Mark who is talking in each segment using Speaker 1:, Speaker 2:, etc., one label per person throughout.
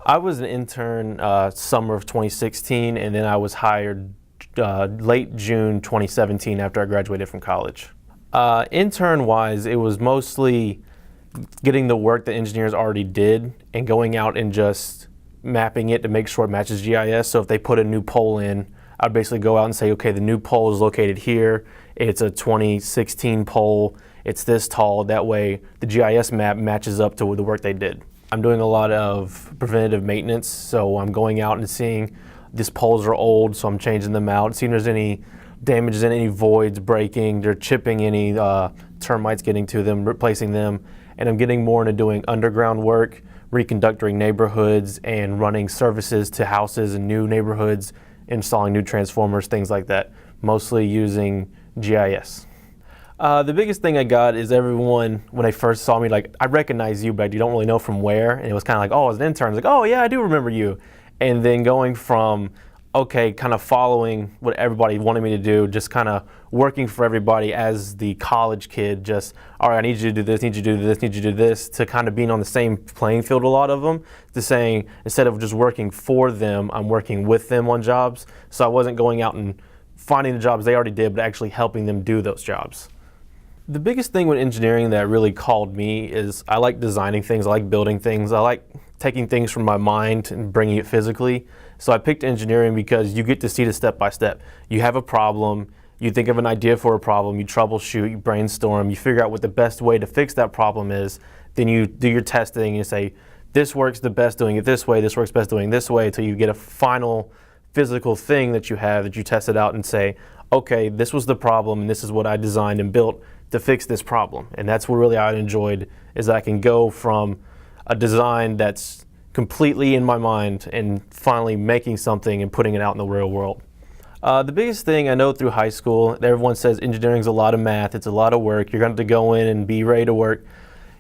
Speaker 1: I was an intern summer of 2016, and then I was hired late June 2017 after I graduated from college. Intern-wise, it was mostly getting the work that engineers already did and going out and just mapping it to make sure it matches GIS. So if they put a new pole in, I'd basically go out and say, okay, the new pole is located here. It's a 2016 pole. It's this tall. That way the GIS map matches up to the work they did. I'm doing a lot of preventative maintenance, so I'm going out and seeing these poles are old, so I'm changing them out, seeing if there's any damages in any voids breaking, they're chipping any termites getting to them, replacing them, and I'm getting more into doing underground work, reconductoring neighborhoods and running services to houses and new neighborhoods, installing new transformers, things like that, mostly using GIS. The biggest thing I got is everyone, when they first saw me, like, I recognize you, but you don't really know from where. And it was kind of like, oh, as an intern, I was like, oh yeah, I do remember you. And then going from, okay, kind of following what everybody wanted me to do, just kind of working for everybody as the college kid, just, all right, I need you to do this, need you to do this, need you to do this, to kind of being on the same playing field, a lot of them, to saying, instead of just working for them, I'm working with them on jobs. So I wasn't going out and finding the jobs they already did, but actually helping them do those jobs. The biggest thing with engineering that really called me is I like designing things, I like building things, I like taking things from my mind and bringing it physically. So I picked engineering because you get to see the step by step. You have a problem, you think of an idea for a problem, you troubleshoot, you brainstorm, you figure out what the best way to fix that problem is, then you do your testing and you say, this works the best doing it this way, this works best doing it this way, until you get a final physical thing that you have that you test it out and say, okay, this was the problem and this is what I designed and built to fix this problem. And that's what really I enjoyed, is that I can go from a design that's completely in my mind and finally making something and putting it out in the real world. The biggest thing I know through high school, everyone says engineering's a lot of math, it's a lot of work, you're going to have to go in and be ready to work.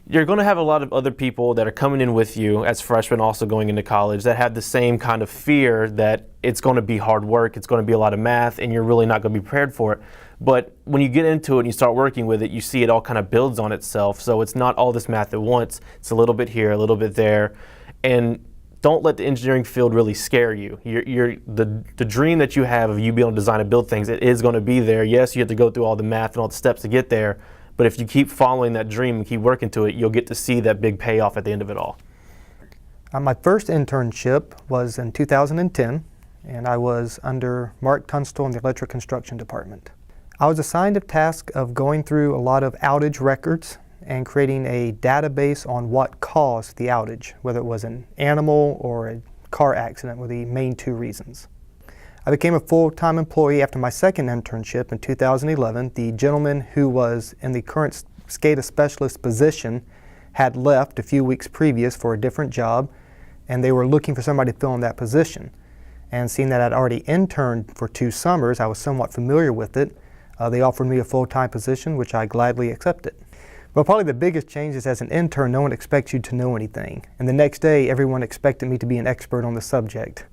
Speaker 1: You're going to have a lot of other people that are coming in with you as freshmen also going into college that have the same kind of fear that it's going to be hard work, it's going to be a lot of math, and you're really not going to be prepared for it. But when you get into it and you start working with it, you see it all kind of builds on itself. So it's not all this math at once. It's a little bit here, a little bit there. And don't let the engineering field really scare you. The dream that you have of you being able to design and build things, it is going to be there. Yes, you have to go through all the math and all the steps to get there. But if you keep following that dream and keep working to it, you'll get to see that big payoff at the end of it all.
Speaker 2: My first internship was in 2010, and I was under Mark Tunstall in the electric construction department. I was assigned a task of going through a lot of outage records and creating a database on what caused the outage, whether it was an animal or a car accident were the main two reasons. I became a full-time employee after my second internship in 2011. The gentleman who was in the current SCADA specialist position had left a few weeks previous for a different job, and they were looking for somebody to fill in that position. And seeing that I'd already interned for 2 summers, I was somewhat familiar with it. They offered me a full-time position, which I gladly accepted. But probably the biggest change is, as an intern, no one expects you to know anything. And the next day, everyone expected me to be an expert on the subject.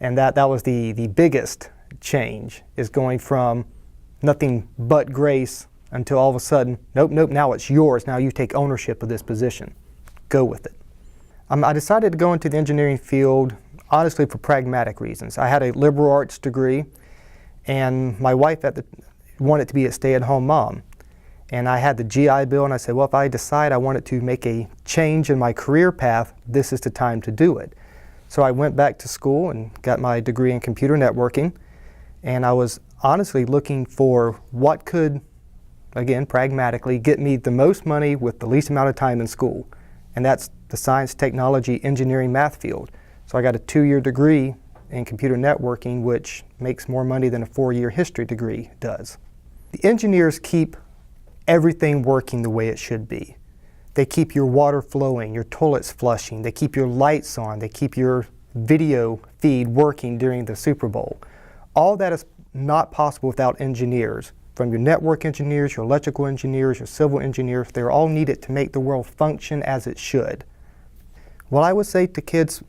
Speaker 2: And that was the biggest change, is going from nothing but grace until all of a sudden, nope, now it's yours. Now you take ownership of this position. Go with it. I decided to go into the engineering field, honestly, for pragmatic reasons. I had a liberal arts degree, and my wife wanted to be a stay-at-home mom. And I had the GI Bill, and I said, well, if I decide I wanted to make a change in my career path, this is the time to do it. So I went back to school and got my degree in computer networking, and I was honestly looking for what could, again, pragmatically, get me the most money with the least amount of time in school. And that's the science, technology, engineering, math field. So I got a 2-year degree in computer networking, which makes more money than a 4-year history degree does. The engineers keep everything working the way it should be. They keep your water flowing, your toilets flushing, they keep your lights on, they keep your video feed working during the Super Bowl. All that is not possible without engineers. From your network engineers, your electrical engineers, your civil engineers, they're all needed to make the world function as it should. What I would say to kids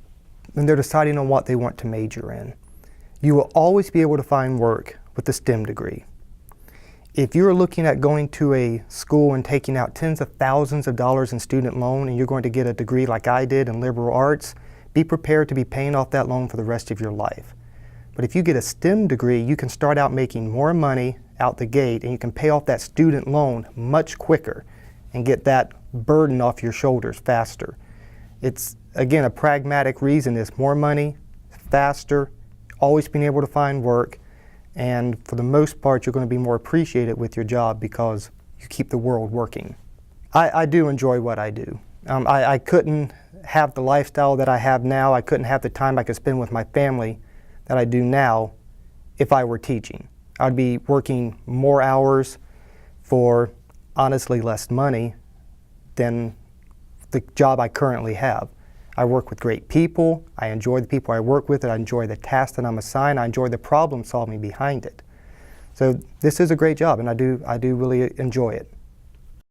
Speaker 2: when they're deciding on what they want to major in, you will always be able to find work with a STEM degree. If you're looking at going to a school and taking out tens of thousands of dollars in student loan and you're going to get a degree like I did in liberal arts, be prepared to be paying off that loan for the rest of your life. But if you get a STEM degree, you can start out making more money out the gate, and you can pay off that student loan much quicker and get that burden off your shoulders faster. It's, again, a pragmatic reason is more money, faster, always being able to find work, and for the most part, you're going to be more appreciated with your job because you keep the world working. I do enjoy what I do. I couldn't have the lifestyle that I have now. I couldn't have the time I could spend with my family that I do now if I were teaching. I'd be working more hours for honestly less money than the job I currently have. I work with great people. I enjoy the people I work with, and I enjoy the task that I'm assigned. I enjoy the problem solving behind it. So this is a great job, and I do really enjoy it.